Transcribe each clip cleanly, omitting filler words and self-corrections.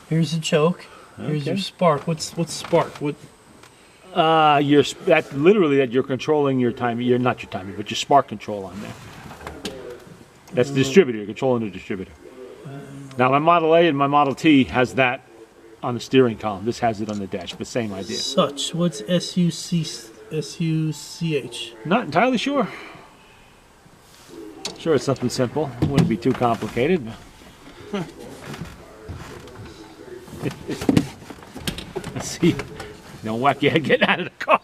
Here's the choke. Here's your Okay. spark. What's spark? What? That literally that you're controlling your timing. You're not your timing, but your spark control on there. That's the distributor. You're controlling the distributor. Now my Model A and my Model T has that on the steering column. This has it on the dash, but same idea. Such. What's SUCH? Not entirely sure. Sure, it's something simple. Wouldn't be too complicated. Let's see. Don't whack your head getting out of the car.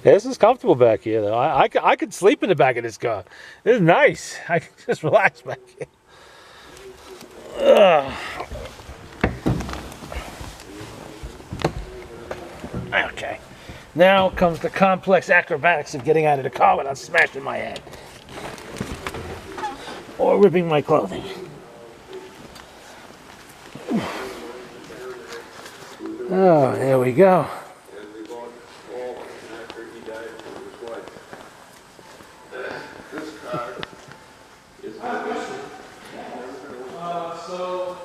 This is comfortable back here, though. I could sleep in the back of this car. This is nice. I can just relax back here. Okay. Now comes the complex acrobatics of getting out of the car without smashing my head. Or ripping my clothing. Oh, there we go. So